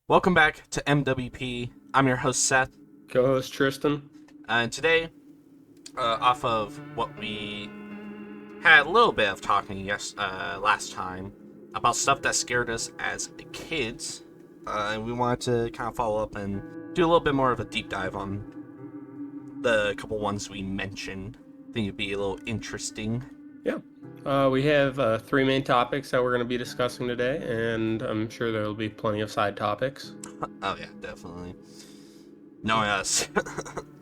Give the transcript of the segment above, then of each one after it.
Welcome back to MWP. I'm your host, Seth. Co-host Tristan. And today, off of what we had a little bit of talking last time about stuff that scared us as kids, and we wanted to kind of follow up and do a little bit more of a deep dive on the couple ones we mentioned. I think it'd be a little interesting. Yeah. We have three main topics that we're going to be discussing today, and I'm sure there will be plenty of side topics. Oh yeah, definitely. Knowing us,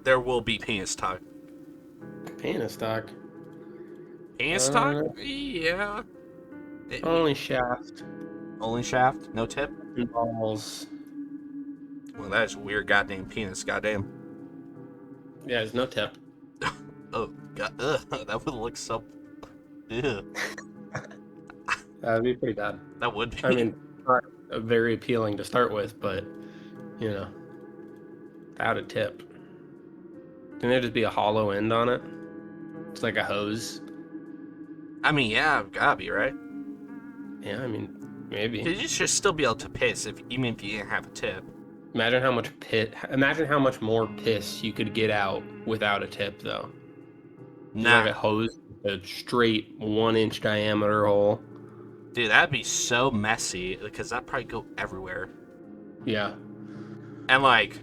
there will be penis talk. Penis talk. Penis talk? Yeah. Only shaft Only shaft, no tip. and balls. Well, that is a weird goddamn penis, goddamn. Yeah, there's no tip. Oh, God, that would look so... Ew. That'd be pretty bad. That would be. I mean, not very appealing to start with, but, you know, without a tip. Can there just be a hollow end on it? It's like a hose. I mean, yeah, gotta be, right? Yeah, I mean, maybe. You should still be able to piss, even if you didn't have a tip. Imagine how much more piss you could get out without a tip, though. Nah. Like a hose, a straight 1-inch diameter hole. Dude, that'd be so messy, because that'd probably go everywhere. Yeah. And, like,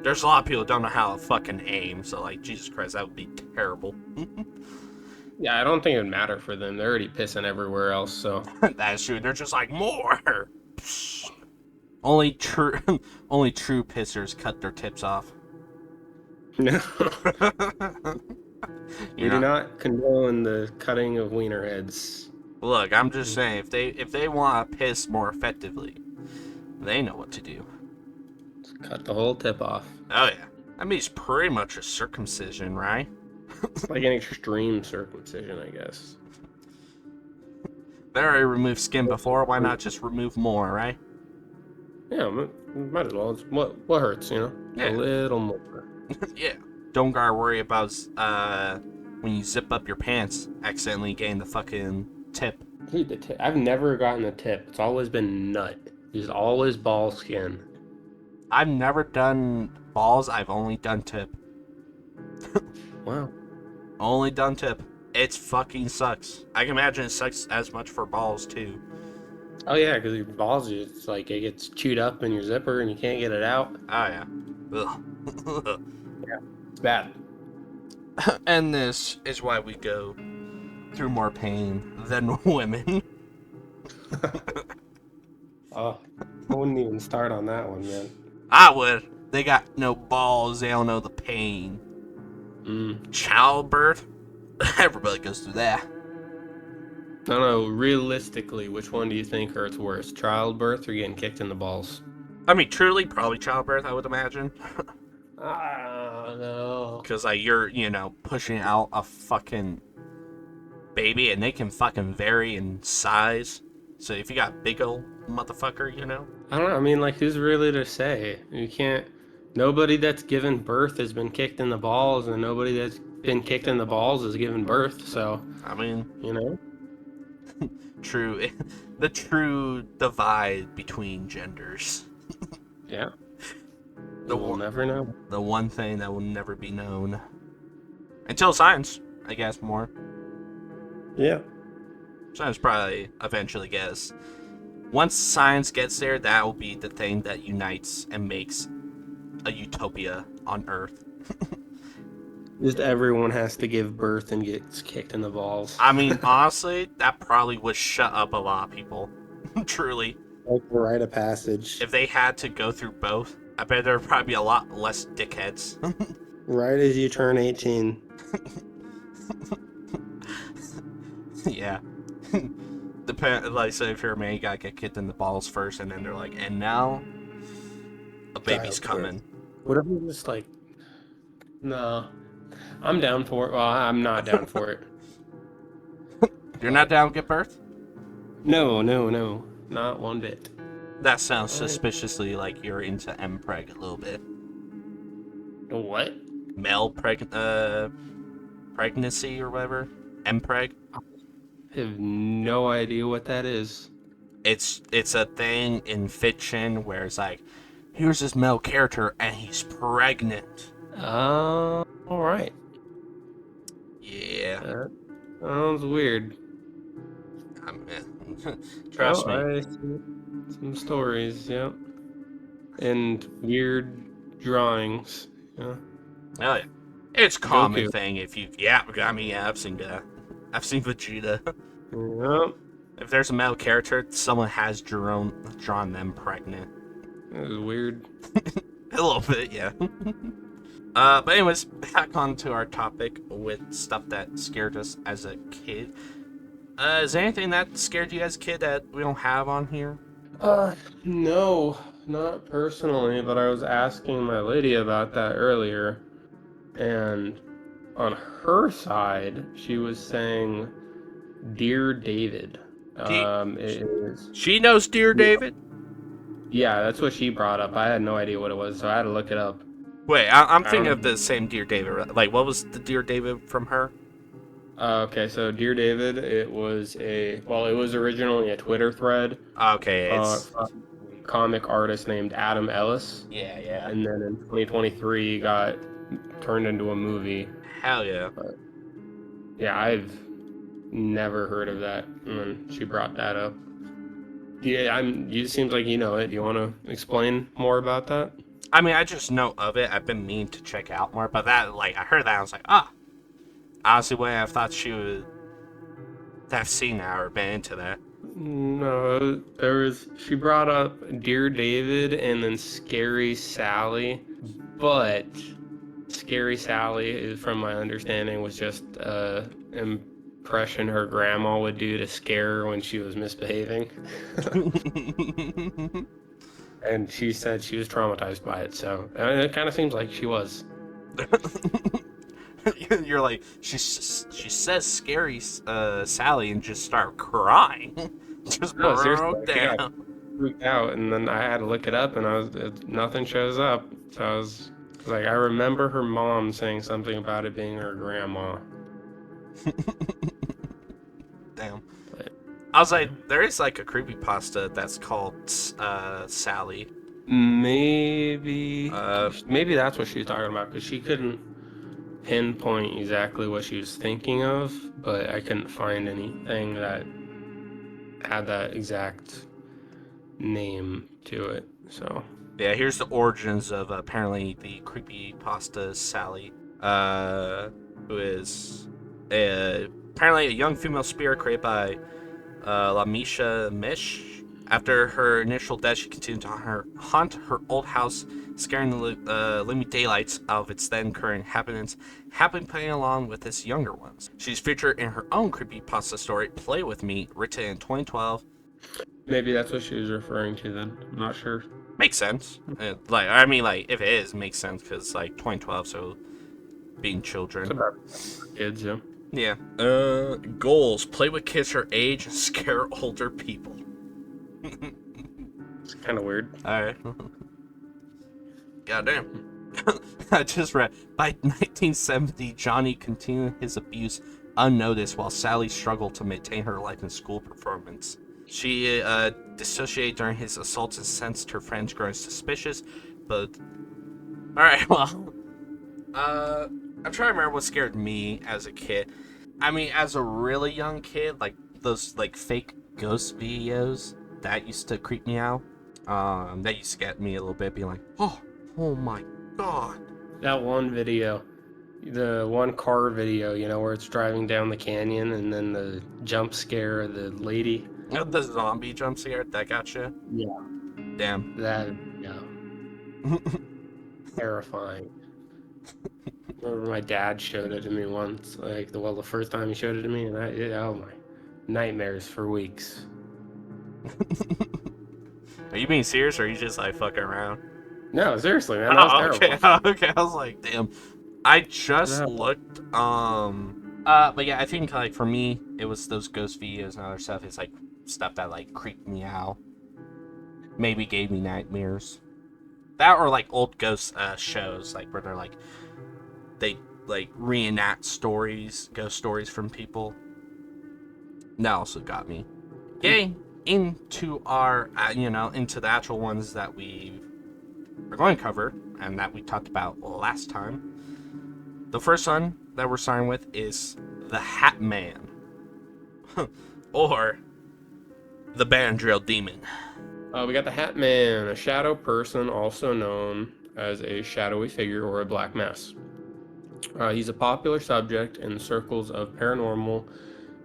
there's a lot of people who don't know how to fucking aim, so, like, Jesus Christ, that would be terrible. Yeah, I don't think it would matter for them. They're already pissing everywhere else, so. That's true. They're just like, more! Only true pissers cut their tips off. No. We do not condone the cutting of wiener heads. Look, I'm just saying, if they want to piss more effectively, they know what to do. Just cut the whole tip off. Oh yeah, I mean it's pretty much a circumcision, right? It's like an extreme circumcision, I guess. They already removed skin before. Why not just remove more, right? Yeah, might as well. It's what hurts, you know? Yeah. A little more. Yeah. Don't gotta worry about when you zip up your pants accidentally getting the fucking tip. Dude, the tip. I've never gotten the tip. It's always been nut. It's always ball skin. I've never done balls. I've only done tip. Wow. Only done tip. It's fucking sucks. I can imagine it sucks as much for balls too. Oh yeah, because your balls, it's like it gets chewed up in your zipper and you can't get it out. Oh yeah. Ugh. Yeah, it's bad. And this is why we go through more pain than women. Oh, I wouldn't even start on that one, man. I would. They got no balls. They don't know the pain. Childbirth. Everybody goes through that. I don't know, realistically, which one do you think hurts worse? Childbirth or getting kicked in the balls? I mean, truly, probably childbirth, I would imagine. No. Because, like, you're, pushing out a fucking baby, and they can fucking vary in size. So if you got big old motherfucker, I don't know, I mean, like, who's really to say? You can't... Nobody that's given birth has been kicked in the balls, and nobody that's been kicked in the balls has given birth, so... I mean... True. The true divide between genders. Yeah. We'll never know. The one thing that will never be known. Until science, I guess, more. Yeah. Science probably eventually gets. Once science gets there, that will be the thing that unites and makes a utopia on Earth. Just everyone has to give birth and gets kicked in the balls. I mean, honestly, that probably would shut up a lot of people. Truly. Like the rite of passage. If they had to go through both, I bet there would probably be a lot less dickheads. Right as you turn 18. Yeah. Like, say if you're a man, you gotta get kicked in the balls first, and then they're like, and now a baby's coming. What if we just like... No. I'm down for it. Well, I'm not down for it. You're not down to give birth? No. Not one bit. That sounds suspiciously like you're into mpreg a little bit. What? Male pregnancy or whatever? Mpreg? I have no idea what that is. It's a thing in fiction where it's like, here's this male character and he's pregnant. All right. Yeah, That sounds weird. trust Oh, me. I see some stories, yeah. And weird drawings. Yeah. Oh yeah, it's a common Goku. thing. If you, yeah, I mean, yeah, I've seen that. I've seen Vegeta. Yep. If there's a male character, someone has drawn them pregnant. That is weird. A little bit, yeah. But anyways, back on to our topic with stuff that scared us as a kid. Is there anything that scared you as a kid that we don't have on here? No, not personally, but I was asking my lady about that earlier, and on her side, she was saying Dear David. She, It is. she knows Dear Yeah, David? yeah, that's what she brought up. I had no idea what it was, so I had to look it up. Wait, I'm I don't thinking of know. the same Dear David. Right? Like, what was the Dear David from her? Okay, so Dear David, it was originally a Twitter thread Okay, from it's a comic artist named Adam Ellis, yeah, yeah, and then in 2023 got turned into a movie. hell yeah. But yeah, I've never heard of that, and then she brought that up. Yeah, you seems like you know it. Do you want to explain more about that? I mean, I just know of it. I've been meaning to check out more, but that, like, I heard that, I was like, ah. Honestly, way I thought she would have seen that or been into that. No, she brought up Dear David and then Scary Sally, but Scary Sally is, from my understanding, was just impression her grandma would do to scare her when she was misbehaving. And she said she was traumatized by it, so it kind of seems like she was. You're like, she says scary Sally and just start crying. Just No, seriously, broke she got down. freaked out, and then I had to look it up, and nothing shows up. So I was like, I remember her mom saying something about it being her grandma. Damn. But I was like, there is like a creepypasta that's called Sally. maybe, Uh, maybe that's what she's talking about, because she couldn't pinpoint exactly what she was thinking of, but I couldn't find anything that had that exact name to it. So yeah, here's the origins of apparently the creepypasta Sally, who is apparently a young female spirit created by Lamisha Mish. After her initial death, she continued to haunt her old house, scaring the living daylights out of its then current inhabitants, happily playing along with its younger ones. She's featured in her own creepypasta story, Play With Me, written in 2012. maybe that's what she was referring to then. I'm not sure. Makes sense. Like, I mean, like, if it is, makes sense, because, like, 2012, so being It's children. about kids, yeah. Yeah. Goals. Play with kids her age and scare older people. It's kind of weird. Alright. Goddamn. I just read. By 1970, Johnny continued his abuse unnoticed while Sally struggled to maintain her life and school performance. She dissociated during his assaults and sensed her friends growing suspicious, but... Alright, well... I'm trying to remember what scared me as a kid. I mean, as a really young kid, like, those, like, fake ghost videos, that used to creep me out. That used to get me a little bit, being like, oh my god. That one video, the one car video, where it's driving down the canyon and then the jump scare of the lady. The zombie jump scare, that got you? Yeah. Damn. That, yeah, terrifying. Remember my dad showed it to me once, like, the first time he showed it to me, and oh my, nightmares for weeks. Are you being serious, or are you just, like, fucking around? No, seriously, man, that was Oh, okay, terrible. okay, I was like, damn. I just Yeah. looked, but yeah, I think, like, for me, it was those ghost videos and other stuff. It's, like, stuff that, like, creeped me out. Maybe gave me nightmares. That or, like, old ghost, shows, like, where they're, like, they, like, reenact stories, ghost stories from people. That also got me. Yay! into our, into the actual ones that we are going to cover and that we talked about last time. The first one that we're starting with is the Hat Man, or the Bandrill Demon. We got the Hat Man, a shadow person, also known as a shadowy figure or a black mass. He's a popular subject in circles of paranormal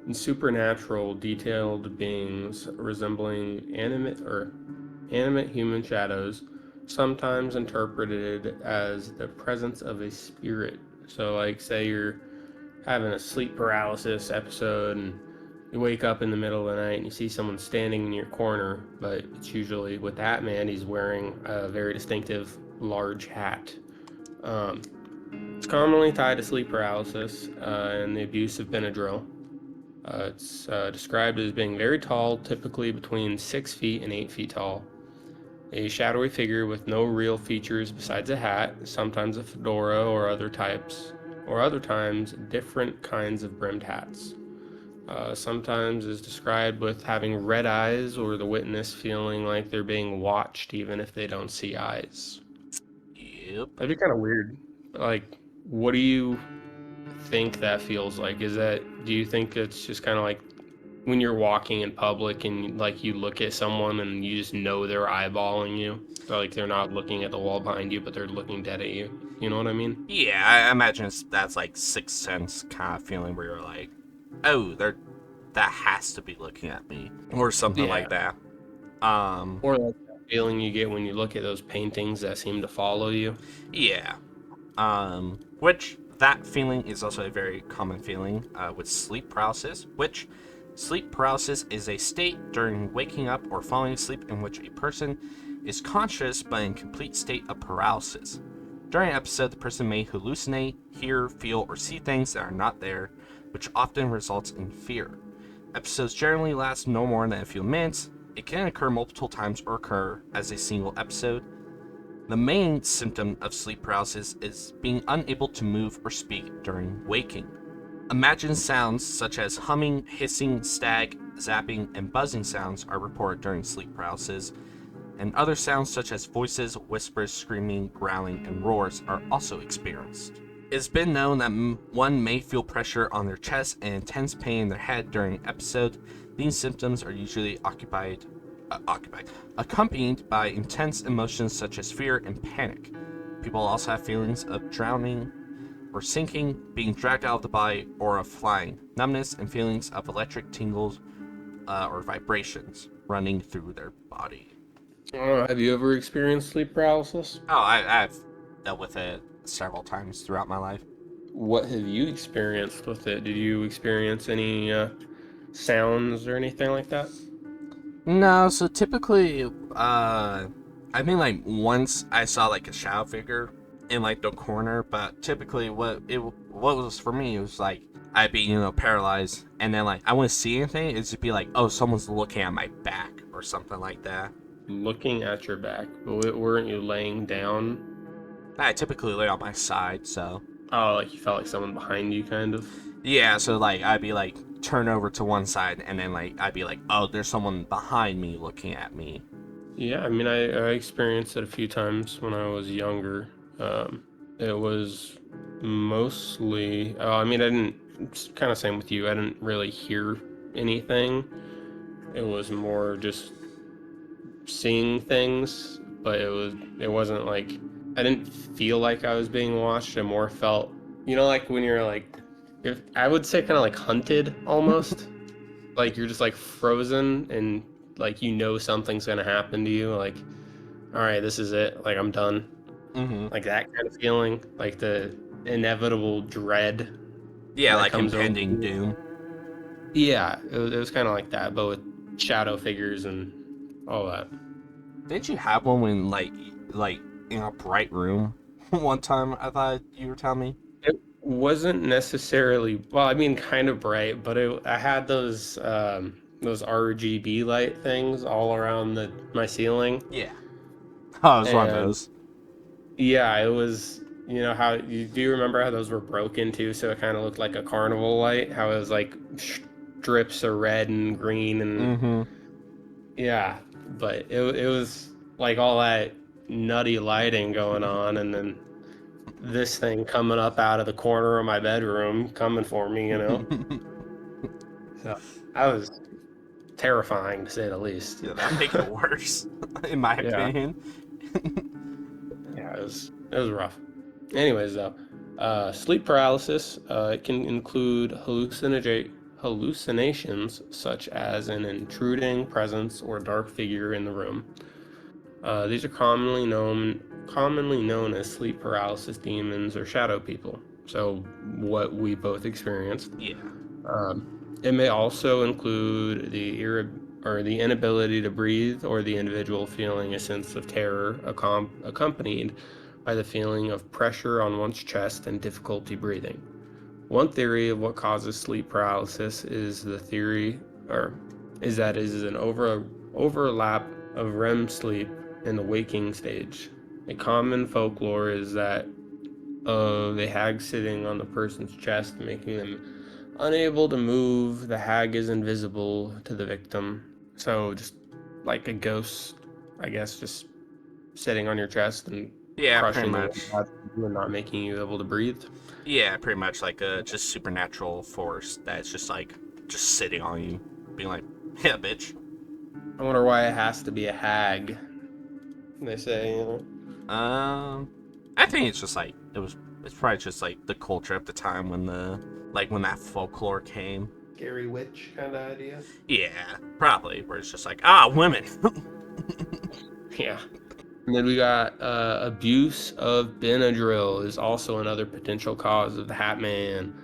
and supernatural detailed beings resembling animate human shadows, sometimes interpreted as the presence of a spirit. So, like, say you're having a sleep paralysis episode and you wake up in the middle of the night and you see someone standing in your corner, but it's usually with that man, he's wearing a very distinctive large hat. Um, it's commonly tied to sleep paralysis and the abuse of Benadryl. It's described as being very tall, typically between 6 feet and 8 feet tall. A shadowy figure with no real features besides a hat, sometimes a fedora or other times different kinds of brimmed hats. Sometimes is described with having red eyes or the witness feeling like they're being watched even if they don't see eyes. Yep. That'd be kind of weird. Like, what do you think that feels like? Do you think it's just kind of like when you're walking in public and like you look at someone and you just know they're eyeballing you? Like they're not looking at the wall behind you, but they're looking dead at you. You know what I mean? Yeah, I imagine that's like Sixth Sense kind of feeling where you're like, oh, that has to be looking at me, or something Yeah. like that. Um, Or like that feeling you get when you look at those paintings that seem to follow you. yeah. Which that feeling is also a very common feeling with sleep paralysis. Which sleep paralysis is a state during waking up or falling asleep in which a person is conscious but in complete state of paralysis. During an episode, the person may hallucinate, hear, feel, or see things that are not there, which often results in fear. Episodes generally last no more than a few minutes. It can occur multiple times or occur as a single episode. The main symptom of sleep paralysis is being unable to move or speak during waking. Imagined sounds such as humming, hissing, stag, zapping, and buzzing sounds are reported during sleep paralysis, and other sounds such as voices, whispers, screaming, growling, and roars are also experienced. It's been known that one may feel pressure on their chest and intense pain in their head during an episode. These symptoms are usually accompanied by intense emotions such as fear and panic. People also have feelings of drowning or sinking, being dragged out of the body, or of flying, numbness, and feelings of electric tingles or vibrations running through their body. Have you ever experienced sleep paralysis? Oh, I've dealt with it several times throughout my life. What have you experienced with it? Did you experience any sounds or anything like that? No, so typically, I think like once I saw like a shadow figure in like the corner, but typically what was for me, it was like I'd be paralyzed, and then like I wouldn't see anything. It'd just be like, oh, someone's looking at my back or something like that. Looking at your back, but weren't you laying down? I typically lay on my side, so Oh, like you felt like someone behind you, kind of. yeah, so like I'd be like turn over to one side, and then like I'd be like, oh, there's someone behind me looking at me. Yeah, I mean, I experienced it a few times when I was younger. It was mostly, I mean, I didn't, it's kind of same with you. I didn't really hear anything. It was more just seeing things, but it wasn't like, I didn't feel like I was being watched. I more felt, like when you're like, if I would say kind of like hunted almost. Like you're just like frozen and like something's gonna happen to you. Like, all right, this is it. Like I'm done. Mm-hmm. Like that kind of feeling, like the inevitable dread Yeah, that like comes over impending you. doom. Yeah, it was kind of like that, but with shadow figures and all that. Didn't you have one when like in a bright room one time? I thought you were telling me. It wasn't necessarily well. I mean, kind of bright, but I had those RGB light things all around my ceiling, Yeah. Oh, it was one of and those. yeah, it was. You know how do you remember how those were broken too? So it kind of looked like a carnival light. How it was like strips of red and green and Mm-hmm. Yeah, but it was like all that nutty lighting going on, and then this thing coming up out of the corner of my bedroom, coming for me, you know. So that was terrifying to say the least. Yeah, that make it worse, in my Yeah, opinion. yeah, it was rough. Anyways, though, sleep paralysis it can include hallucinations such as an intruding presence or dark figure in the room. These are commonly known as sleep paralysis demons or shadow people. So what we both experienced. Yeah. It may also include or the inability to breathe, or the individual feeling a sense of terror accompanied by the feeling of pressure on one's chest and difficulty breathing. One theory of what causes sleep paralysis or is that it is an overlap of REM sleep and the waking stage. A common folklore is that of a hag sitting on the person's chest, making them unable to move. The hag is invisible to the victim. So just like a ghost, I guess, just sitting on your chest and Yeah, pretty crushing the wind much. out of you and not making you able to breathe. Yeah, pretty much like a just supernatural force that's just sitting on you, being like, yeah, bitch. I wonder why it has to be a hag. They say, Um, I think it's just like it's probably just like the culture at the time when when that folklore came. scary witch kind of idea. Yeah, probably where it's just like women. Yeah. And then we got abuse of Benadryl is also another potential cause of the Hat Man.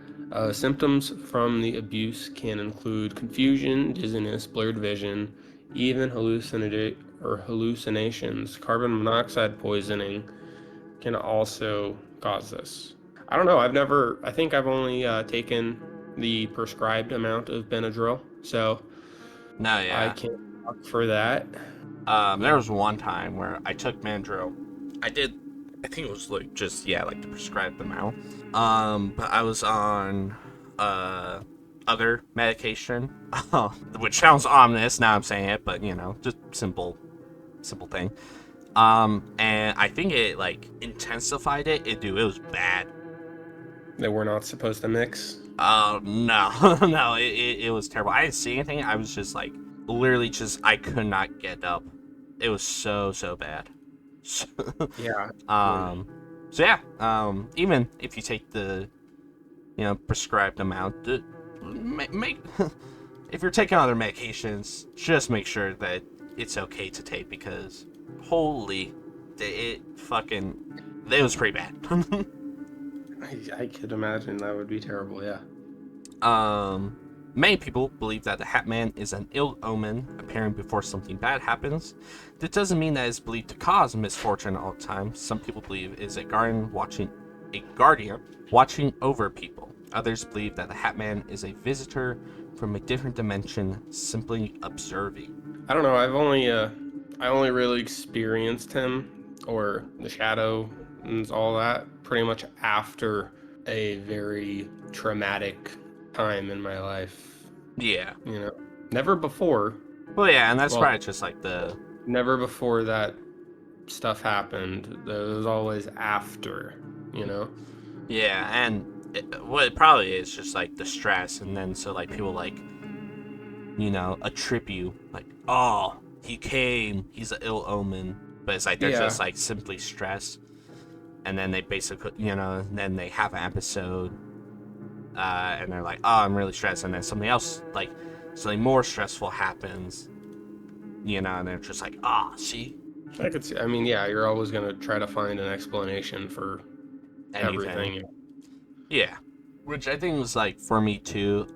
Symptoms from the abuse can include confusion, dizziness, blurred vision, even hallucinations. Carbon monoxide poisoning can also cause this. I don't know. I think I've only taken the prescribed amount of Benadryl, so No, I yeah. can't talk for that. There was one time where I took Mandro. I did. I think it was like just like the prescribed amount. But I was on other medication, which sounds ominous now I'm saying it, but just simple thing. And I think it like intensified it. It was bad. That we're not supposed to mix. Oh no, no, it was terrible. I didn't see anything. I was just like literally just I could not get up. It was so bad. Yeah. um, so yeah. Even if you take the prescribed amount, make if you're taking other medications, just make sure that it's okay to take because holy, it was pretty bad. I could imagine that would be terrible. Yeah. Um, Many people believe that the Hat Man is an ill omen appearing before something bad happens. That doesn't mean that it's believed to cause misfortune all the time. Some people believe it is a guardian watching over people. Others believe that the Hat Man is a visitor from a different dimension, simply observing. I don't know. I only really experienced him or the shadow and all that pretty much after a very traumatic time in my life. Yeah. You know, never before. Well, yeah, and that's Well, probably just like the never before that stuff happened. There was always after. You know. yeah, and what it probably is just like the stress, and then so like people like a trip you like, oh, he came, he's an ill omen, but it's like they're just Yeah. like simply stressed, and then they basically, then they have an episode, and they're like, oh, I'm really stressed, and then something else, like something more stressful happens, and they're just like, ah, see, I could see. I mean, yeah, you're always gonna try to find an explanation for anything, everything. yeah, which I think was like for me too,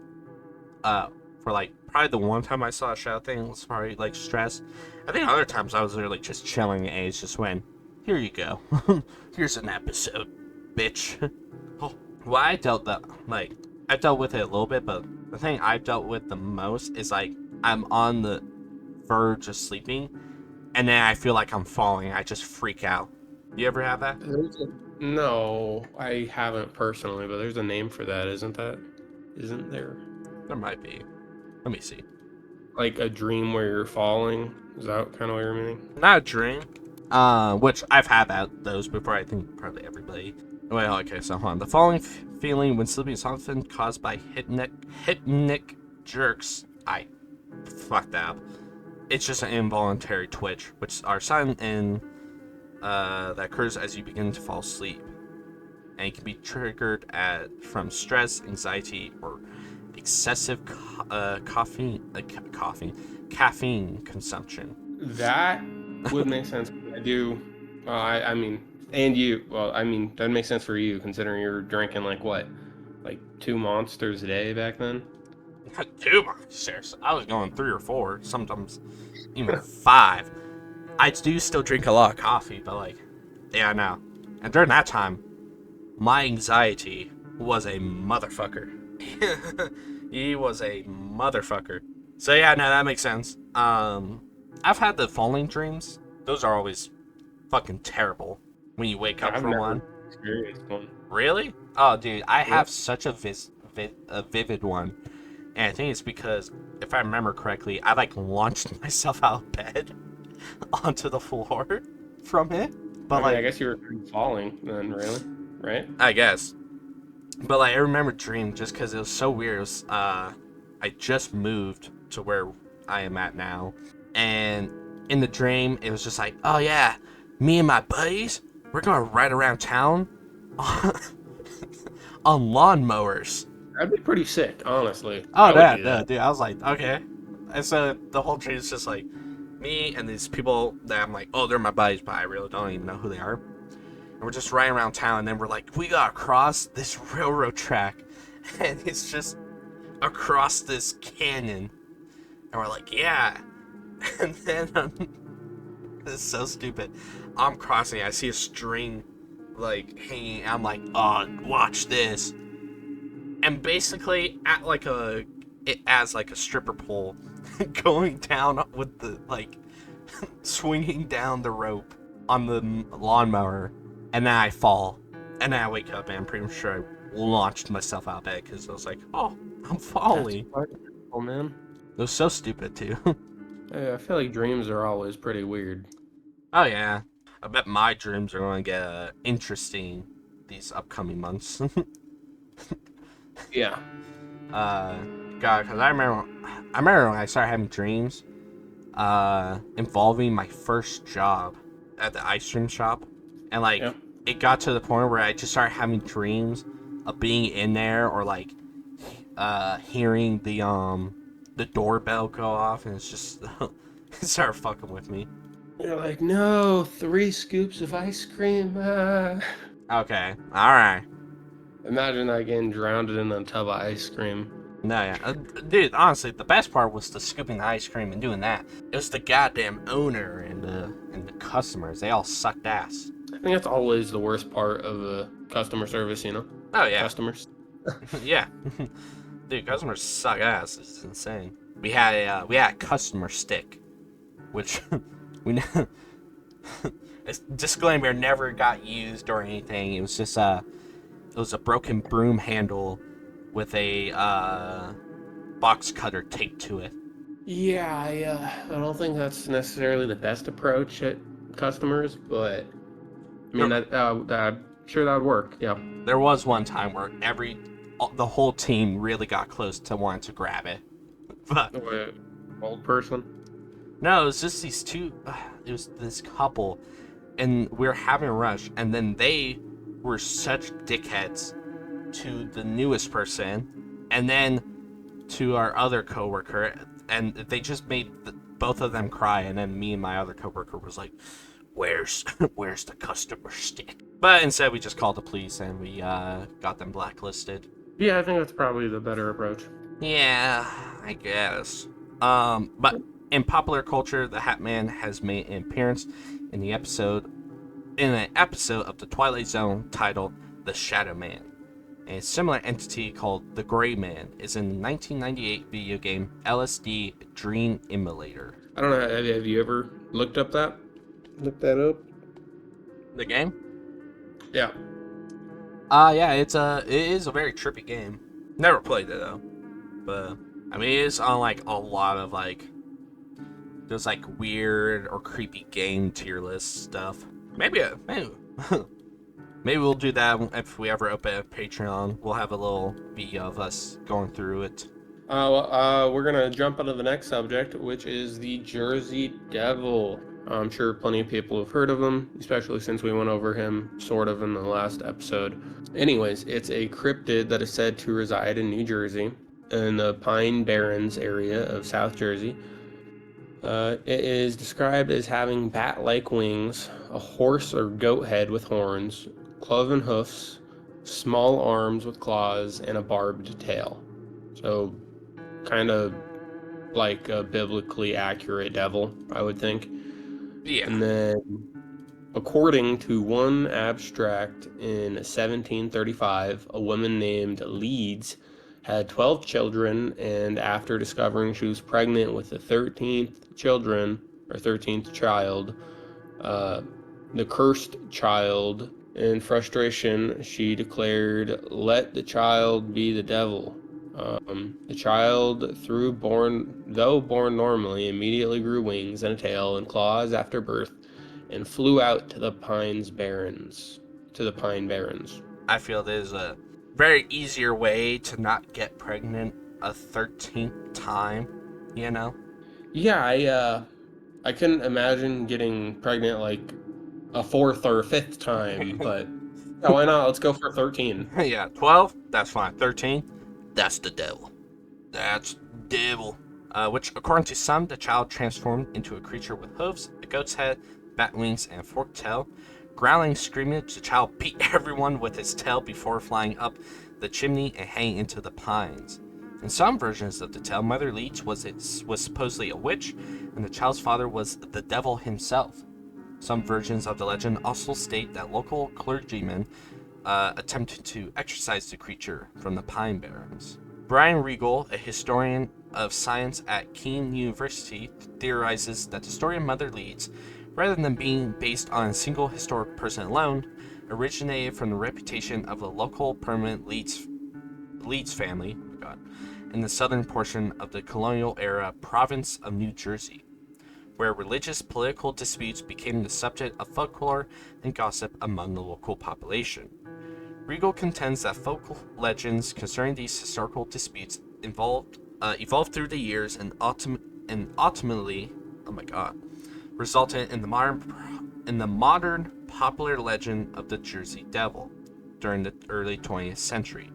uh, for like probably the one time I saw a shadow thing was probably like stress. I think other times I was literally just chilling and it's just went, here you go. Here's an episode, bitch. Oh, well, I dealt with it a little bit, but the thing I've dealt with the most is like I'm on the verge of sleeping and then I feel like I'm falling. I just freak out. You ever have that? No, I haven't personally, but there's a name for that, isn't that? Isn't there? There might be. Let me see. like a dream where you're falling? Is that kind of what you're meaning? Not a dream. Which I've had those before. I think probably everybody. Wait, okay, so hold on. The following feeling when sleeping is often caused by hypnic jerks. I fucked that up. It's just an involuntary twitch, which are silent and that occurs as you begin to fall asleep, and it can be triggered from stress, anxiety, or excessive caffeine consumption. That would make sense. I do. I mean, and you. Well, I mean, that makes sense for you considering you're drinking like what, like 2 monsters a day back then. Not too much, seriously. I was going 3 or 4, sometimes even 5. I do still drink a lot of coffee, but like, yeah, I know. And during that time, my anxiety was a motherfucker. He was a motherfucker. So yeah, no, that makes sense. I've had the falling dreams. Those are always fucking terrible when you wake up I've from never one. experienced one. Really? Oh, dude, I Yeah. have such a vivid one. And I think it's because, if I remember correctly, I like launched myself out of bed onto the floor from it. But I mean, I like, guess you were falling then, really, right? I guess. But like, I remember dream just because it was so weird. It was, I just moved to where I am at now, and in the dream, it was just like, oh yeah, me and my buddies, we're gonna ride around town on, on lawnmowers. That'd be pretty sick, honestly. Oh, I would do that. dude. I was like, okay. And so the whole dream is just like me and these people that I'm like, oh, they're my buddies, but I really don't even know who they are. And we're just riding around town, and then we're like, we gotta cross this railroad track, and it's just across this canyon. And we're like, yeah. And then this is so stupid. I'm crossing. I see a string like hanging. I'm like, oh, watch this. And basically, it as like a stripper pole, going down with the like swinging down the rope on the lawnmower, and then I fall, and then I wake up, and I'm pretty sure I launched myself out of bed because I was like, oh, I'm falling. Oh man. It was so stupid too. Yeah, I feel like dreams are always pretty weird. Oh yeah, I bet my dreams are going to get interesting these upcoming months. Yeah. God, because I remember when I started having dreams, involving my first job at the ice cream shop, and like, Yeah. it got to the point where I just started having dreams of being in there, or like, hearing the doorbell go off, and it's just it started fucking with me. You're like, no, 3 scoops of ice cream. Okay, all right. Imagine that getting drowned in a tub of ice cream. No, yeah. Dude, honestly, the best part was the scooping the ice cream and doing that. It was the goddamn owner and the customers. They all sucked ass. I think that's always the worst part of customer service, you know? Oh, yeah. Customers. Yeah. Dude, customers suck ass. It's insane. We had a customer stick, which we disclaimer, never got used or anything. It was just it was a broken broom handle with a box cutter taped to it. Yeah, I don't think that's necessarily the best approach at customers, but I mean that sure that would work. Yeah. There was one time where the whole team really got close to wanting to grab it, but Wait, old person. no, it was just these two. It was this couple, and we were having a rush, and then they were such dickheads to the newest person, and then to our other coworker, and they just made both of them cry. And then me and my other coworker was like, "Where's the customer stick?" But instead, we just called the police and we got them blacklisted. Yeah, I think that's probably the better approach. Yeah, I guess. But in popular culture, the Hat Man has made an appearance in an episode of The Twilight Zone titled The Shadow Man. A similar entity called the Gray Man is in the 1998 video game LSD Dream Emulator. I don't know. Have you ever looked up that? Looked that up? The game? Yeah. Yeah, it is a very trippy game. Never played it though, but I mean, it's on like a lot of like those like weird or creepy game tier list stuff. Maybe maybe we'll do that if we ever open a Patreon. We'll have a little video of us going through it. We're gonna jump into the next subject, which is the Jersey Devil. I'm sure plenty of people have heard of him, especially since we went over him sort of in the last episode. Anyways, it's a cryptid that is said to reside in New Jersey, in the Pine Barrens area of South Jersey. It is described as having bat-like wings, a horse or goat head with horns, cloven hoofs, small arms with claws, and a barbed tail. So, kind of like a biblically accurate devil, I would think. Yeah, And then, according to one abstract in 1735, a woman named Leeds had 12 children, and after discovering she was pregnant with the 13th child, uh, the cursed child, in frustration, she declared, "Let the child be the devil." The child, though born normally, immediately grew wings and a tail and claws after birth, and flew out to the Pine Barrens. I feel there's a very easier way to not get pregnant a 13th time, you know? Yeah, I couldn't imagine getting pregnant like a fourth or a fifth time, but yeah, why not? Let's go for 13. Yeah, 12, that's fine. 13, that's the devil. That's devil. Which, according to some, the child transformed into a creature with hooves, a goat's head, bat wings, and a forked tail. Growling, screaming, the child beat everyone with his tail before flying up the chimney and hanging into the pines. In some versions of the tale, Mother Leech was supposedly a witch, and the child's father was the devil himself. Some versions of the legend also state that local clergymen attempted to exorcise the creature from the Pine Barrens. Brian Regal, a historian of science at Keene University, theorizes that the story of Mother Leeds, rather than being based on a single historic person alone, originated from the reputation of the local permanent Leeds family, oh God, in the southern portion of the colonial era province of New Jersey, where religious political disputes became the subject of folklore and gossip among the local population. Regal contends that folk legends concerning these historical disputes evolved through the years and ultimately, oh my God, resulted in the modern popular legend of the Jersey Devil during the early 20th century.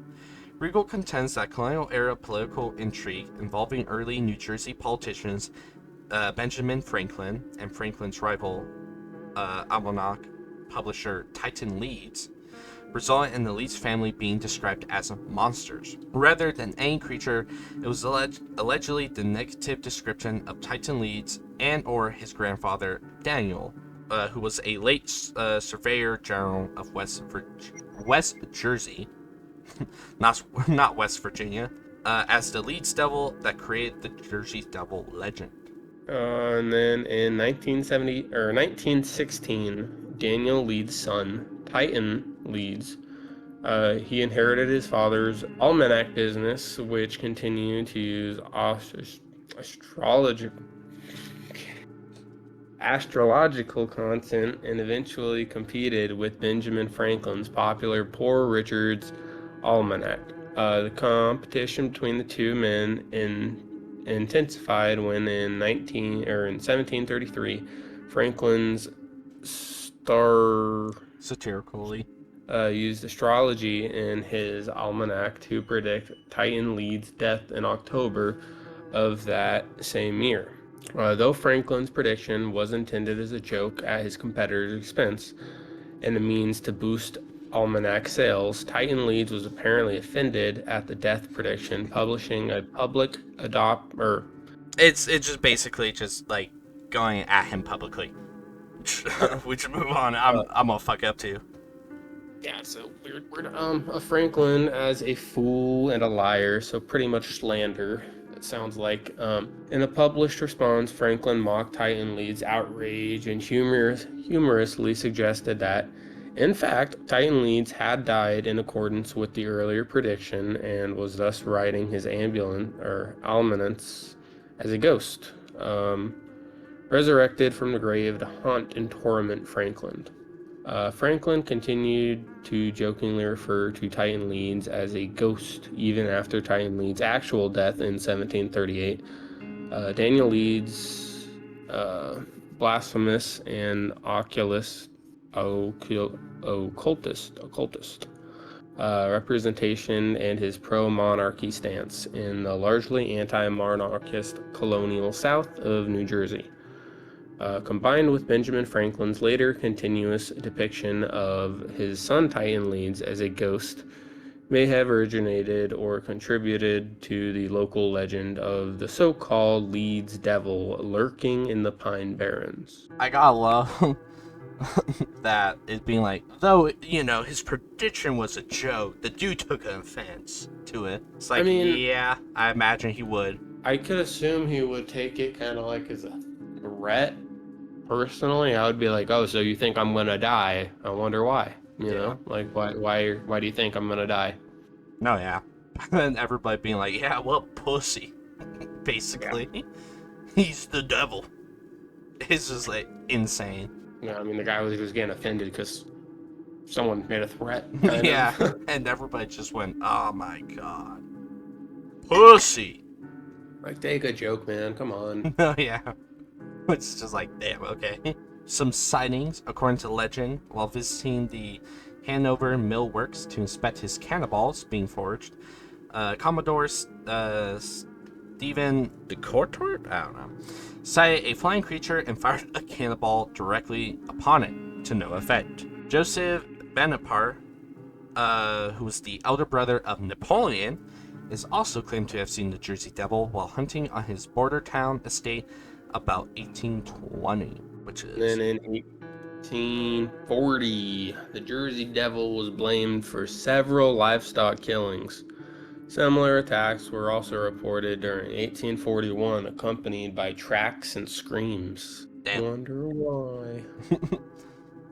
Regal contends that colonial era political intrigue involving early New Jersey politicians Benjamin Franklin and Franklin's rival almanac publisher Titan Leeds resulted in the Leeds family being described as monsters. Rather than any creature, it was allegedly the negative description of Titan Leeds and or his grandfather, Daniel, who was a late surveyor general of West Jersey, not West Virginia, as the Leeds Devil that created the Jersey Devil legend. And then in 1916, Daniel Leeds' son, Titan Leeds, he inherited his father's almanac business, which continued to use astrology, astrological content and eventually competed with Benjamin Franklin's popular Poor Richard's Almanac. The competition between the two men intensified when in 1733 Franklin's star Satirically. used astrology in his almanac to predict Titan Leeds' death in October of that same year. Though Franklin's prediction was intended as a joke at his competitor's expense and a means to boost almanac sales, Titan Leeds was apparently offended at the death prediction, publishing a public adopt or It's just basically just like going at him publicly. We should move on. I'm gonna fuck up too. yeah, so we're a Franklin as a fool and a liar, so pretty much slander. It sounds like. In a published response, Franklin mocked Titan Leeds' outrage and humorously suggested that In fact, Titan Leeds had died in accordance with the earlier prediction and was thus riding his ambulance or almanance as a ghost, resurrected from the grave to haunt and torment Franklin. Franklin continued to jokingly refer to Titan Leeds as a ghost even after Titan Leeds' actual death in 1738. Daniel Leeds, blasphemous and occultist representation, and his pro-monarchy stance in the largely anti-monarchist colonial South of New Jersey. Combined with Benjamin Franklin's later continuous depiction of his son Titan Leeds as a ghost, may have originated or contributed to the local legend of the so-called Leeds Devil lurking in the Pine Barrens. I gotta love that it being like, though, his prediction was a joke, the dude took an offense to it. It's I like, mean, yeah, I imagine he would. I could assume he would take it kind of like as a threat. Personally, I would be like, "Oh, so you think I'm gonna die? I wonder why." You Yeah. know, like why do you think I'm gonna die? No, yeah. And everybody being like, yeah, what pussy, Yeah. basically. He's the devil. It's just like insane. Yeah, I mean, the guy was just getting offended because someone made a threat, kind Yeah, of. and everybody just went, oh my god. Pussy. Like, take a joke, man. Come on. No, yeah. It's just like, damn, okay. Some sightings, according to legend, while visiting the Hanover Mill Works to inspect his cannonballs being forged. Commodore Stephen DeCourtort, I don't know, sighted a flying creature and fired a cannonball directly upon it, to no effect. Joseph Bonaparte, who was the elder brother of Napoleon, is also claimed to have seen the Jersey Devil while hunting on his border town estate about 1820, which is... Then in 1840, the Jersey Devil was blamed for several livestock killings. Similar attacks were also reported during 1841, accompanied by tracks and screams. Damn. Wonder why?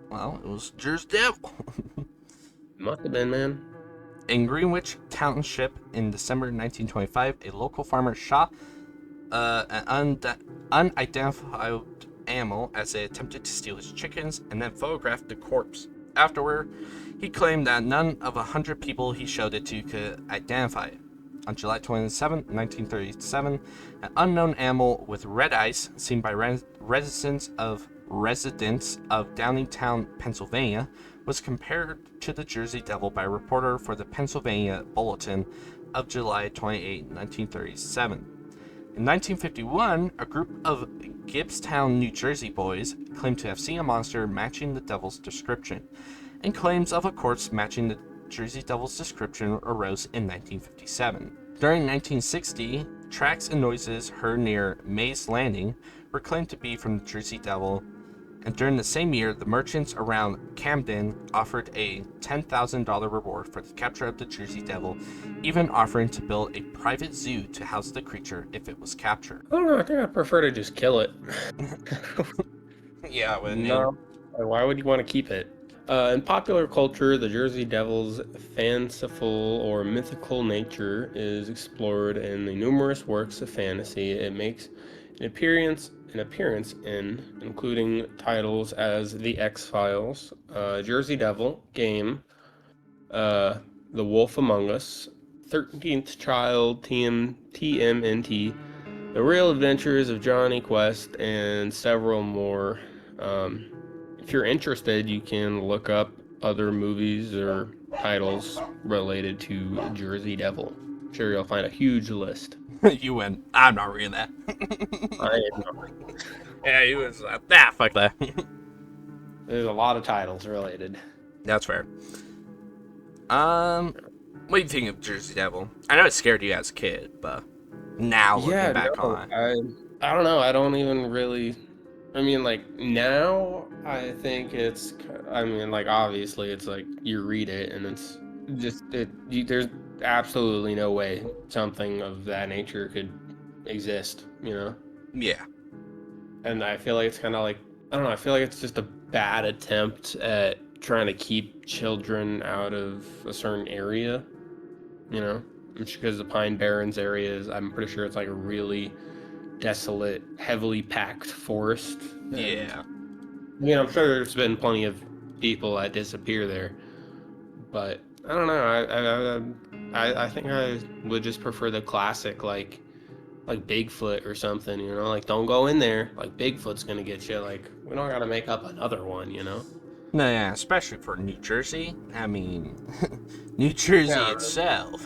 Well, it was Jersey Devil. Must have been, man. In Greenwich Township in December 1925, a local farmer shot an unidentified animal as it attempted to steal his chickens and then photographed the corpse. Afterward, he claimed that none of 100 people he showed it to could identify it. On July 27, 1937, an unknown animal with red eyes, seen by residents of Downingtown, Pennsylvania, was compared to the Jersey Devil by a reporter for the Pennsylvania Bulletin of July 28, 1937. In 1951, a group of Gibbstown, New Jersey boys claimed to have seen a monster matching the devil's description, and claims of a corpse matching the Jersey Devil's description arose in 1957. During 1960, tracks and noises heard near Mays Landing were claimed to be from the Jersey Devil, and during the same year, the merchants around Camden offered a $10,000 reward for the capture of the Jersey Devil, even offering to build a private zoo to house the creature if it was captured. I don't know. I think I prefer to just kill it. Yeah, when No. Why would you want to keep it? In popular culture, the Jersey Devil's fanciful or mythical nature is explored in the numerous works of fantasy it makes an appearance in, including titles as The X-Files, Jersey Devil, Game, The Wolf Among Us, 13th Child, TMNT, The Real Adventures of Johnny Quest, and several more. If you're interested, you can look up other movies or titles related to Jersey Devil. I'm sure you'll find a huge list. you went, I'm not reading that. I know. Yeah, he was fuck that. There's a lot of titles related. That's fair. What do you think of Jersey Devil? I know it scared you as a kid, but now looking back on it. I don't know. I don't even really. I mean, like now, I think it's. I mean, like obviously, it's like you read it and it's just there's absolutely no way something of that nature could exist. You know. Yeah. And I feel like it's kind of like I don't know. I feel like it's just a bad attempt at trying to keep children out of a certain area, you know, because the Pine Barrens area is, I'm pretty sure it's like a really desolate, heavily packed forest. And, Yeah. I'm sure there's been plenty of people that disappear there, but I don't know. I think I would just prefer the classic, like Bigfoot or something, like don't go in there. Like Bigfoot's gonna get you. Like we don't gotta make up another one. No, yeah, especially for New Jersey. I mean, New Jersey Yeah, itself.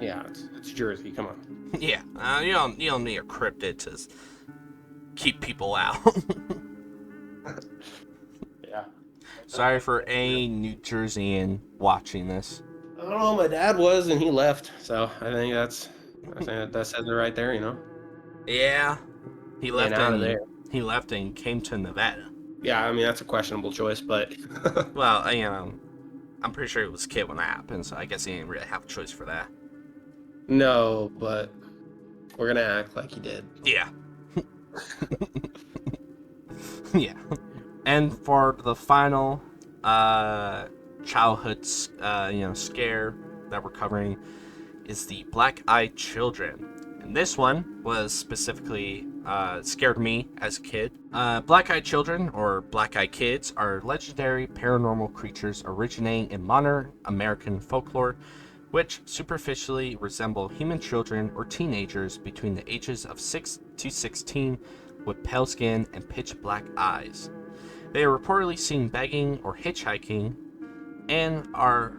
yeah, it's Jersey. Come on. Yeah, you don't need a cryptid to keep people out. Yeah. Sorry for a New Jerseyan watching this. I don't know. My dad was, and he left. So I think that says it right there. Yeah, he Getting left out of and there. he left and came to Nevada. Yeah, I mean that's a questionable choice, but Well, I'm pretty sure he was a kid when that happened, so I guess he didn't really have a choice for that. no. But we're gonna act like he did. Yeah, yeah. And for the final childhood scare that we're covering is the black-eyed children. And this one was specifically scared me as a kid. Black-eyed children, or black-eyed kids, are legendary paranormal creatures originating in modern American folklore, which superficially resemble human children or teenagers between the ages of 6 to 16 with pale skin and pitch black eyes. They are reportedly seen begging or hitchhiking and are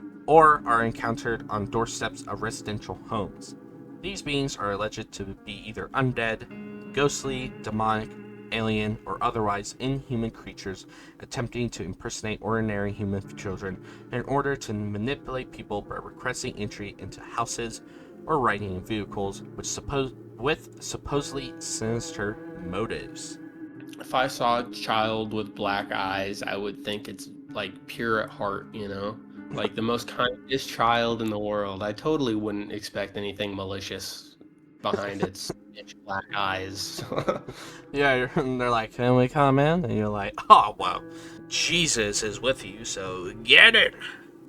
encountered on doorsteps of residential homes. These beings are alleged to be either undead, ghostly, demonic, alien, or otherwise inhuman creatures attempting to impersonate ordinary human children in order to manipulate people by requesting entry into houses or riding in vehicles with supposedly sinister motives. If I saw a child with black eyes, I would think it's like pure at heart. Like the most kindest child in the world. I totally wouldn't expect anything malicious behind its pitch black eyes. Yeah, and they're like, "Can we come in?" And you're like, "Oh well, Jesus is with you, so get it."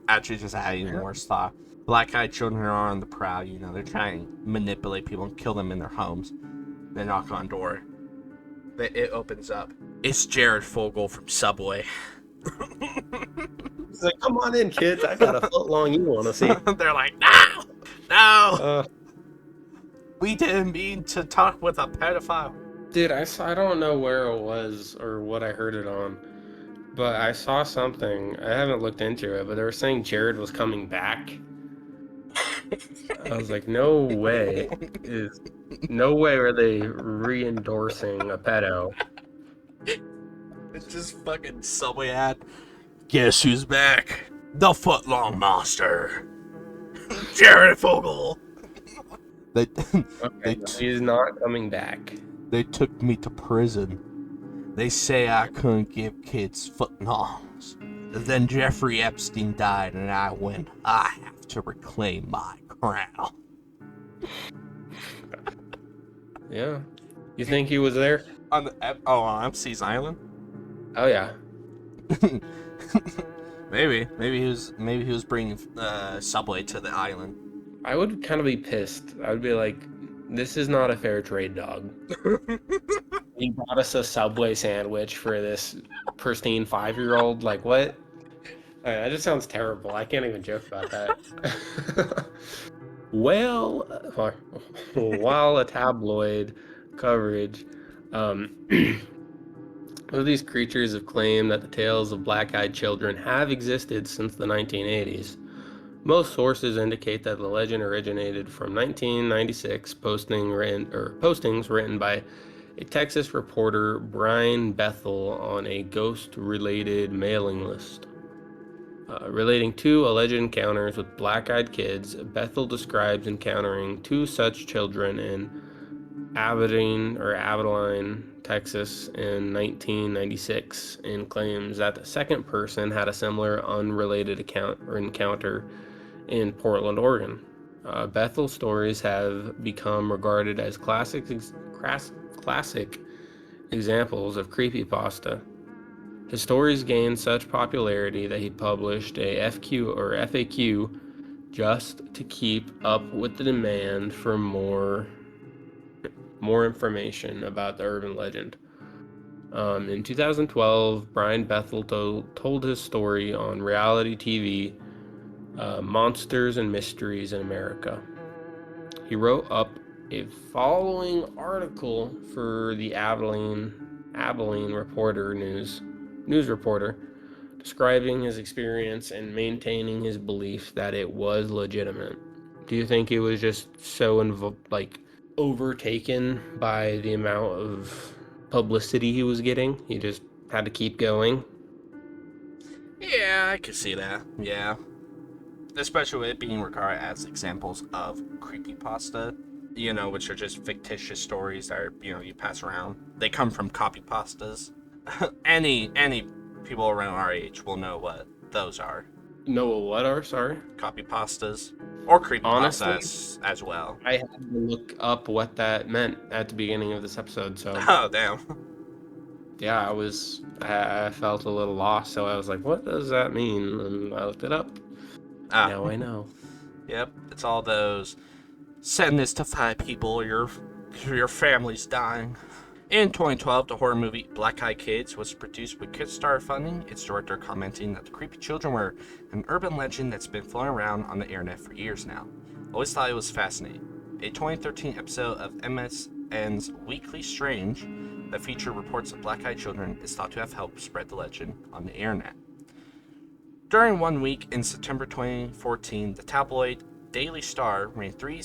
Actually, just adding more stuff. Black-eyed children are on the prowl. They're trying to manipulate people and kill them in their homes. They knock on the door. It opens up. It's Jared Fogle from Subway. It's like, come on in, kids. I got a foot long you want to see. They're like, "No, no, Uh, we didn't mean to talk with a pedophile." dude, I don't know where it was or what I heard it on, but I saw something. I haven't looked into it, but they were saying Jared was coming back. I was like, no way. No way are they re-endorsing a pedo. It's just fucking Subway ad. Guess who's back? The footlong monster, Jared Fogle. They, Okay, no, he's not coming back. they took me to prison. They say I couldn't give kids footlongs. Then Jeffrey Epstein died, and I went, I have to reclaim my crown. Yeah. You think he was there? On MC's Island? Oh yeah. maybe he was bringing Subway to the island. I would kind of be pissed. I would be like, this is not a fair trade, dog. He brought us a Subway sandwich for this pristine 5-year-old. Like, what? That just sounds terrible. I can't even joke about that. Well, while a tabloid coverage of these creatures have claimed that the tales of black-eyed children have existed since the 1980s, most sources indicate that the legend originated from 1996 postings written by a Texas reporter, Brian Bethel, on a ghost-related mailing list. Relating 2 alleged encounters with black-eyed kids, Bethel describes encountering 2 such children in Abilene, Texas in 1996, and claims that the second person had a similar unrelated encounter in Portland, Oregon. Bethel's stories have become regarded as classic examples of creepypasta. His stories gained such popularity that he published a FQ or FAQ just to keep up with the demand for more information about the urban legend. In 2012, Brian Bethel told his story on reality TV, Monsters and Mysteries in America. He wrote up a following article for the Abilene Reporter news reporter, describing his experience and maintaining his belief that it was legitimate. Do you think he was just so overtaken by the amount of publicity he was getting? He just had to keep going. Yeah, I could see that. Yeah. Especially with it being regarded as examples of creepypasta, which are just fictitious stories that are, you pass around. They come from copypastas. any people around our age will know what those are. Noah, what are sorry? Copypastas or Honestly, creepypastas as well. I had to look up what that meant at the beginning of this episode. So Oh damn. yeah, I felt a little lost. So I was like, what does that mean? And I looked it up. Ah, Now I know. yep. It's all those send this to 5 people or your family's dying. In 2012, the horror movie Black Eyed Kids was produced with Kickstarter funding, its director commenting that the creepy children were an urban legend that's been floating around on the internet for years now. Always thought it was fascinating. A 2013 episode of MSN's Weekly Strange that featured reports of black eyed children is thought to have helped spread the legend on the internet. During 1 week in September 2014, the tabloid Daily Star ran 3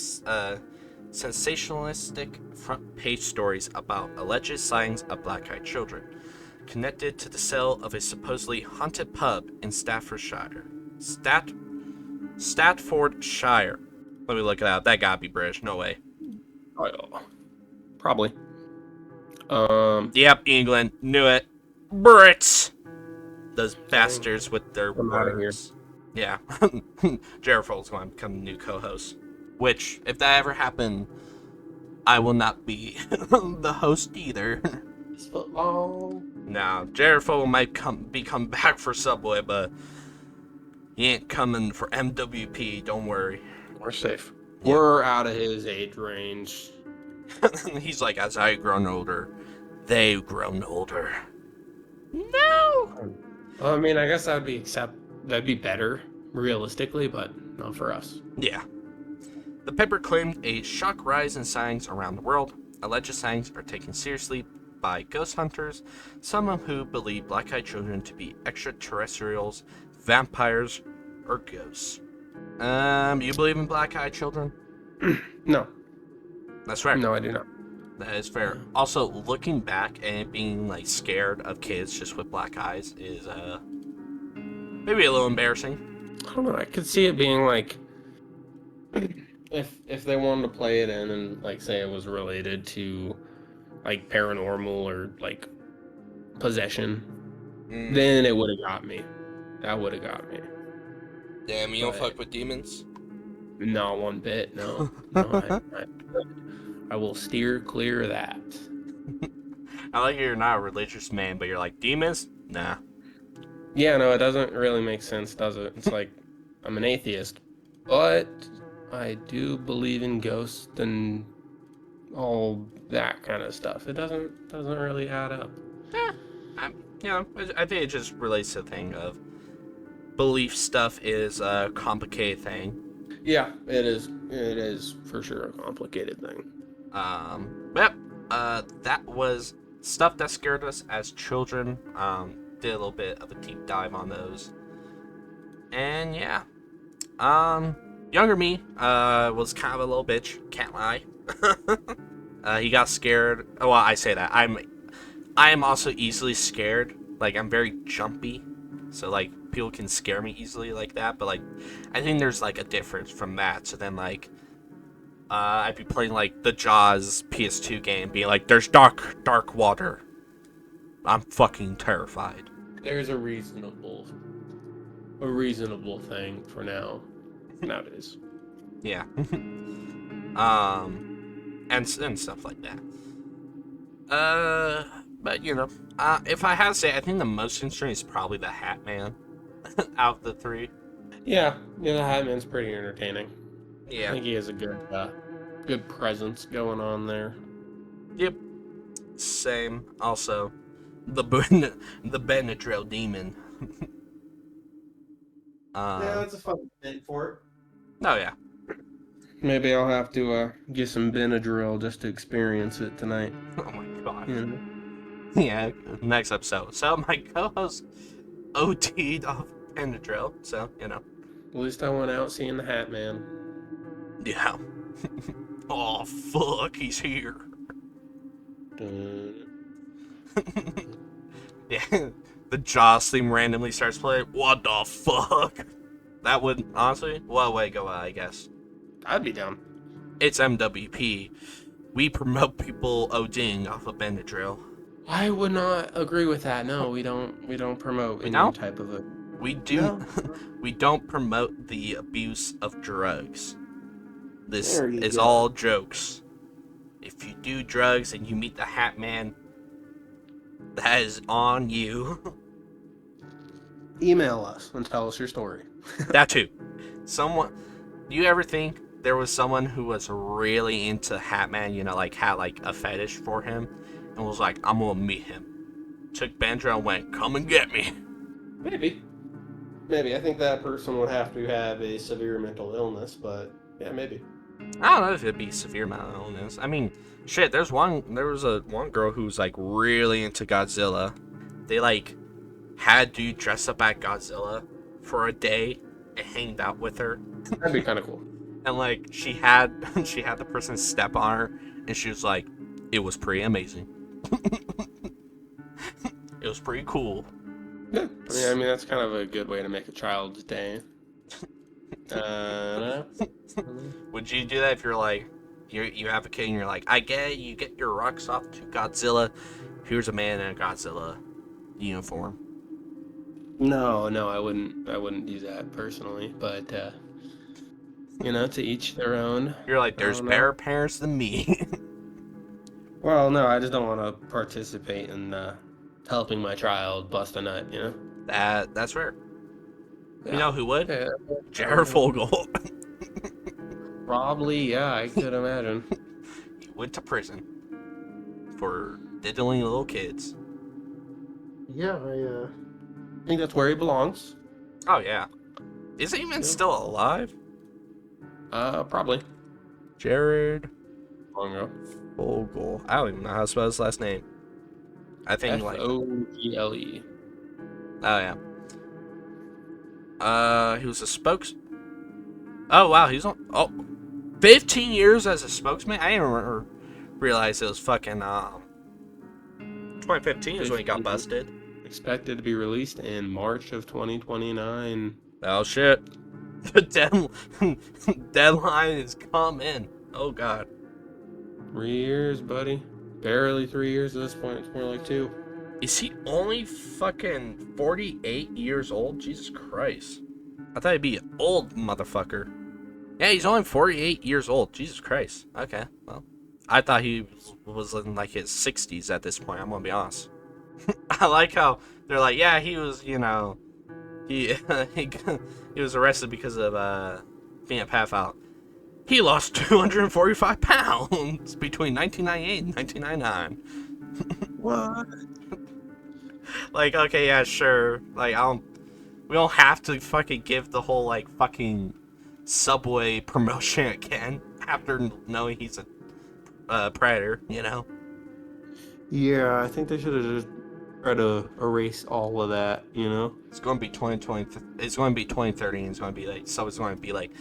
sensationalistic front-page stories about alleged sightings of black-eyed children, connected to the sale of a supposedly haunted pub in Staffordshire. Staffordshire. Let me look it up. That gotta be British. No way. Oh, probably. Yep, England. Knew it. Brits. Those bastards with their I'm out of here. words. Yeah. Jared Fold's going to become the new co-host. Which, if that ever happened, I will not be the host either. It's football. Now, Jared Fogle might come back for Subway, but he ain't coming for MWP. Don't worry. We're safe. Yeah. We're out of his age range. He's like, as I've grown older, they've grown older. No. Well, I mean, I guess that'd be better realistically, but not for us. Yeah. The paper claimed a shock rise in sightings around the world. Alleged sightings are taken seriously by ghost hunters, some of who believe black-eyed children to be extraterrestrials, vampires, or ghosts. You believe in black-eyed children? No. That's fair. No, I do not. That is fair. Also, looking back and it being like scared of kids just with black eyes is maybe a little embarrassing. I don't know. I could see it being like if they wanted to play it in and like say it was related to like paranormal or like possession, then it would have got me. That would have got me. Damn, you don't fuck with demons? Not one bit. No. I will steer clear of that. I like you're not a religious man, but you're like, demons? Nah. Yeah, no, it doesn't really make sense, does it? It's like I'm an atheist, but I do believe in ghosts and all that kind of stuff. It doesn't really add up. I think it just relates to the thing of belief stuff is a complicated thing. Yeah, it is. It is for sure a complicated thing. That was stuff that scared us as children. Did a little bit of a deep dive on those. And yeah. Younger me, was kind of a little bitch, can't lie. He got scared. Oh, well, I say that. I am also easily scared. Like, I'm very jumpy. So, like, people can scare me easily like that. But, like, I think there's, like, a difference from that. So then, like, I'd be playing, like, the Jaws PS2 game, being like, there's dark water. I'm fucking terrified. There's a reasonable thing for nowadays. Yeah. and stuff like that. But, if I had to say, I think the most interesting is probably the Hat Man out of the three. Yeah, the Hat Man's pretty entertaining. I Yeah. think he has a good presence going on there. Yep. Same. Also, the the Benadryl demon. Yeah, Um. that's a fun name for it. Oh yeah. Maybe I'll have to get some Benadryl just to experience it tonight. Oh my god. You know? Yeah. Next episode. So my co-host OT'd off Benadryl. So At least I went out seeing the Hat Man. Yeah. Oh fuck, he's here. Dun. Yeah. The Jaws theme randomly starts playing. What the fuck? That would honestly, well, way go. I guess I'd be down. it's MWP. We promote people ODing off of Benadryl. I would not agree with that. No, we don't. We don't promote We any don't. type of a. We do. No. We don't promote the abuse of drugs. This There you is go. all jokes. If you do drugs and you meet the Hat Man, that is on you. Email us and tell us your story. That too. Someone. Do you ever think there was someone who was really into Hat Man? Like had like a fetish for him, and was like, "I'm gonna meet him." Took Benadryl and went, "Come and get me." Maybe. Maybe. I think that person would have to have a severe mental illness, but yeah, maybe. I don't know if it'd be severe mental illness. I mean, shit. There was a one girl who was like really into Godzilla. They like had dude dress up at Godzilla for a day and hanged out with her. That'd be kind of cool. And like she had the person step on her, and she was like, "It was pretty amazing. It was pretty cool." Yeah. I mean, that's kind of a good way to make a child's day. Would you do that if you're like, you have a kid and you're like, I get it, you get your rocks off to Godzilla. Here's a man in a Godzilla uniform. No, I wouldn't. I wouldn't do that personally, but to each their own. You're like, I there's don't know. better parents than me. Well, no, I just don't want to participate in helping my child bust a nut. That's rare. Yeah. You know who would? Yeah. Jared Fogle. Probably, yeah, I could imagine. He went to prison for diddling little kids. Yeah, I think that's where he belongs. Oh yeah. Is he even still alive? Probably. Jared Long ago. Fogle. I don't even know how to spell his last name. I think like Fogle. Oh yeah. He was a Oh wow, he's on 15 years as a spokesman? I didn't realize it was fucking 2015 is when he got busted. Expected to be released in March of 2029. Oh shit. The deadline is coming. Oh god. 3 years, buddy. Barely 3 years at this point. It's more like 2. Is he only fucking 48 years old? Jesus Christ. I thought he'd be an old motherfucker. Yeah, he's only 48 years old. Jesus Christ. Okay, well. I thought he was in like his 60s at this point, I'm gonna be honest. I like how they're like, yeah, he was, he he was arrested because of being a pedophile. He lost 245 pounds between 1998 and 1999. What? Like, okay, yeah, sure. Like, we don't have to fucking give the whole, like, fucking Subway promotion again after knowing he's a predator, Yeah, I think they should have just tried to erase all of that, It's going to be 2020. It's going to be 2030, and it's going to be like, so it's going to be like,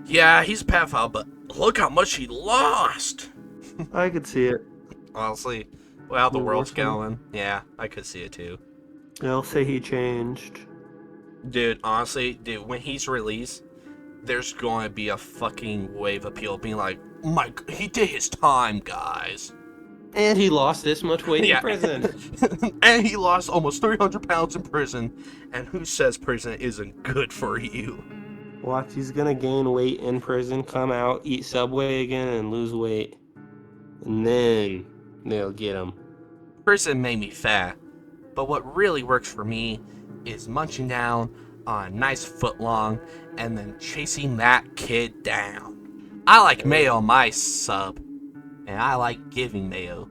yeah, he's a pedophile, but look how much he lost. I could see it. Honestly, well, the The world's worst one? going. Yeah, I could see it too. They'll say he changed. Dude, honestly, when he's released, there's going to be a fucking wave of people being like, he did his time, guys. And he lost this much weight Yeah. in prison. And he lost almost 300 pounds in prison. And who says prison isn't good for you? Watch, he's gonna gain weight in prison, come out, eat Subway again, and lose weight. And then they'll get him. prison made me fat, but what really works for me is munching down on a nice footlong and then chasing that kid down. I like mayo on my sub, and I like giving mayo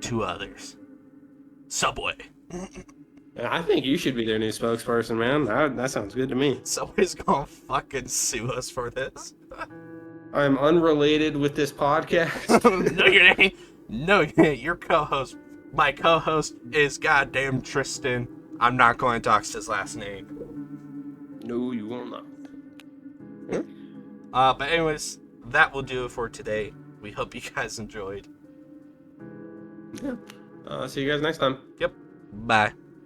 to others. Subway. I think you should be their new spokesperson, man. That sounds good to me. Somebody's gonna fucking sue us for this. I'm unrelated with this podcast. No, you ain't. No, you ain't. Your co-host, my co-host is goddamn Tristan. I'm not going to dox his last name. No, you will not. But anyways, that will do it for today. We hope you guys enjoyed. Yeah. See you guys next time. Yep. Bye.